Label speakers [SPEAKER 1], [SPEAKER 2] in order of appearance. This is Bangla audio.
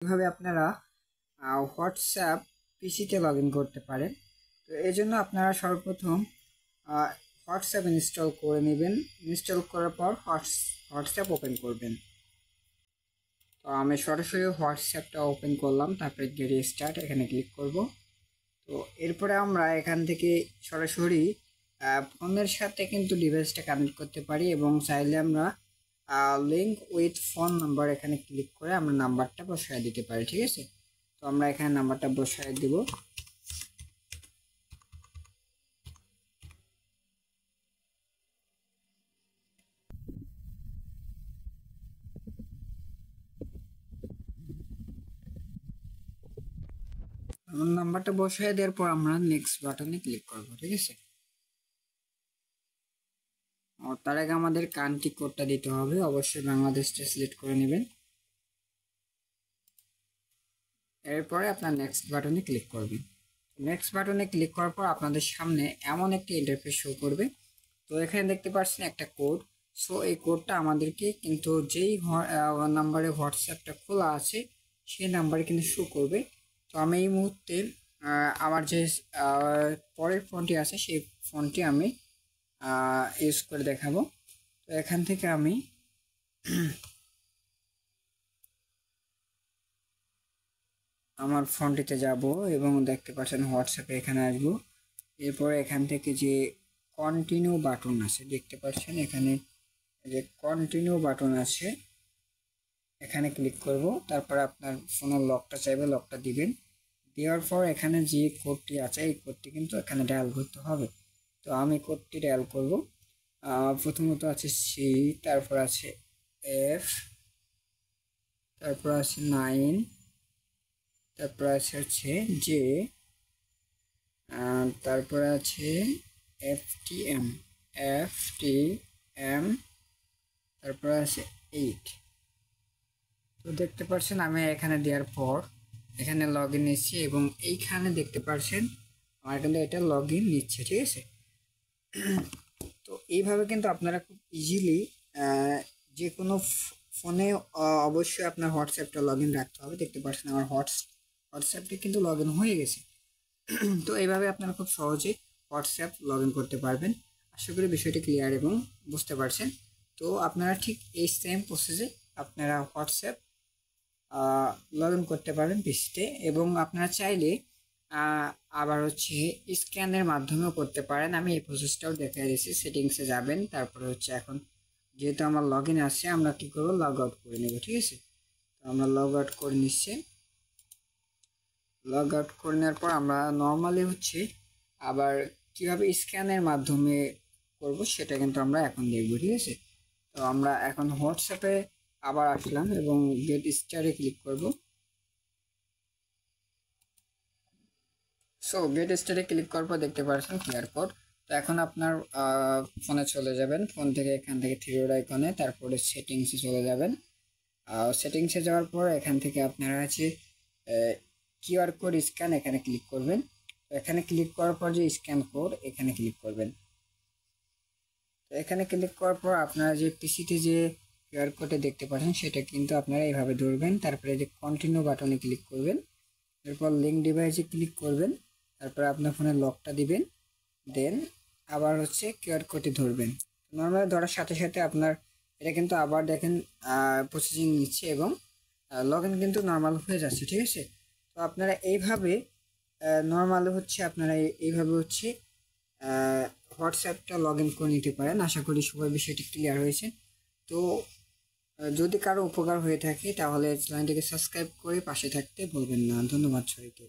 [SPEAKER 1] এভাবে আপনারা হোয়াটসঅ্যাপ পিসিতে লগ ইন করতে পারেন। তো এই জন্য আপনারা সর্বপ্রথম হোয়াটসঅ্যাপ ইনস্টল করে নেবেন। ইনস্টল করার পর হোয়াটসঅ্যাপ ওপেন করবেন। তো আমি সরাসরি হোয়াটসঅ্যাপটা ওপেন করলাম, তারপরে গেট স্টার্ট এখানে ক্লিক করব। তো এরপরে আমরা এখান থেকে সরাসরি ফোনের সাথে কিন্তু ডিভাইসটা কানেক্ট করতে পারি, এবং চাইলে আমরা লিঙ্ক উইথ ফোন নাম্বার এখানে ক্লিক করে আমরা নাম্বারটা বসায় দিতে পারি। ঠিক আছে, তো আমরা এখানে নাম্বারটা বসায় দিব। নাম্বারটা বসায় দেওয়ার পর আমরা নেক্সট বাটনে ক্লিক করব। ঠিক আছে, তার আগে আমাদের কান্ট্রি কোডটা দিতে হবে, অবশ্যই বাংলাদেশটা সিলেক্ট করে নেবেন। এরপরে আপনার নেক্সট বাটনে ক্লিক করবেন। নেক্সট বাটনে ক্লিক করার পর আপনাদের সামনে এমন একটি ইন্টারফেস শো করবে। তো এখানে দেখতে পাচ্ছেন একটা কোড। সো এই কোডটা আমাদেরকে কিন্তু যেই নাম্বারে হোয়াটসঅ্যাপটা খোলা আছে সেই নাম্বারে কিন্তু শো করবে। তো আমি এই মুহূর্তে আমার যে পরের ফোনটি আছে সেই ফোনটি আমি ইউজ করে দেখাবো। তো এখান থেকে আমি আমার ফোনটিতে যাব এবং দেখতে পাচ্ছেন হোয়াটসঅ্যাপে এখানে আসবো। এরপরে এখান থেকে যে কন্টিনিউ বাটন আছে দেখতে পাচ্ছেন, এখানে যে কন্টিনিউ বাটন আছে এখানে ক্লিক করব। তারপর আপনার ফোনের লকটা চাইবে, লকটা দিবেন। দেওয়ার পর এখানে যে কোডটি আছে এই কোডটি কিন্তু এখানে ডায়াল করতে হবে। তো আমি কোডটি ডায়াল করব। প্রথমত আছে সি, তারপর আছে এফ, তারপর আছে 9, তারপর আছে হচ্ছে জে, তারপর আছে এফটিএম, তারপর আছে 8। তো দেখতে পাচ্ছেন আমি এখানে দেওয়ার পর এখানে লগ ইন নিচ্ছি, এবং এইখানে দেখতে পাচ্ছেন আমার কিন্তু এটা লগ ইন নিচ্ছে। ঠিক আছে, তো এইভাবে কিন্তু আপনারা খুব ইজিলি যে কোনো ফোনে অবশ্যই আপনার হোয়াটসঅ্যাপটা লগ ইন রাখতে হবে। দেখতে পাচ্ছেন আমার হোয়াটসঅ্যাপটি কিন্তু লগ ইন হয়ে গেছে। তো এইভাবে আপনারা খুব সহজে হোয়াটসঅ্যাপ লগ ইন করতে পারবেন। আশা করি বিষয়টি ক্লিয়ার এবং বুঝতে পারছেন। তো আপনারা ঠিক এই সেম প্রসেসে আপনারা হোয়াটসঅ্যাপ লগ ইন করতে পারবেন পিসিতে, এবং আপনারা চাইলে আবার হচ্ছে স্ক্যানের মাধ্যমেও করতে পারেন। আমি এই প্রসেসটাও দেখা দিয়েছি। সেটিংসে যাবেন, তারপরে হচ্ছে এখন যেহেতু আমার লগ ইন আছে আমরা কি করবো, লগ আউট করে নেব। ঠিক আছে, তো আমরা লগ আউট করে নিচ্ছি। লগ আউট করে নেওয়ার পর আমরা নর্মালি হচ্ছে আবার কিভাবে স্ক্যানের মাধ্যমে করব সেটা কিন্তু আমরা এখন দেখব। ঠিক আছে, তো আমরা এখন হোয়াটসঅ্যাপে আবার আসলাম এবং গেট স্টারে ক্লিক করব। সো গেট স্টারে ক্লিক করার পর দেখতে পাচ্ছেন ক্লিয়ার কোড। তো এখন আপনার ফোনে চলে যাবেন, ফোন থেকে এখান থেকে থ্রি ডট আইকনে, তারপরে সেটিংসে চলে যাবেন। সেটিংসে যাওয়ার পর এখান থেকে আপনারা আছে কিউআর কোড স্ক্যান এখানে ক্লিক করবেন। তো এখানে ক্লিক করার পর যে স্ক্যান কোড এখানে ক্লিক করবেন। তো এখানে ক্লিক করার পর আপনারা যে পিসিতে যে কিউআর কোডে দেখতে পাচ্ছেন সেটা কিন্তু আপনারা এইভাবে ধরবেন। তারপরে যে কন্টিনিউ বাটনে ক্লিক করবেন, এরপর লিঙ্ক ডিভাইসে ক্লিক করবেন, তারপরে আপনার ফোনের লকটা দিবেন, দেন আবার হচ্ছে কিউআর কোডটি ধরবেন। নর্মালি ধরার সাথে সাথে আপনার এটা কিন্তু আবার দেখেন প্রসেসিং নিচ্ছে এবং লগ ইন কিন্তু নর্মাল হয়ে যাচ্ছে। ঠিক আছে, তো আপনারা এইভাবে নর্মালি হচ্ছে আপনারা এইভাবে হচ্ছে হোয়াটসঅ্যাপটা লগ ইন করে নিতে পারেন। আশা করি সবাই বিষয়টি ক্লিয়ার হয়েছে। তো যদি কারো উপকার হয়ে থাকে তাহলে চ্যানেলটিকে সাবস্ক্রাইব করে পাশে থাকতে ভুলবেন না। ধন্যবাদ সবাইকে।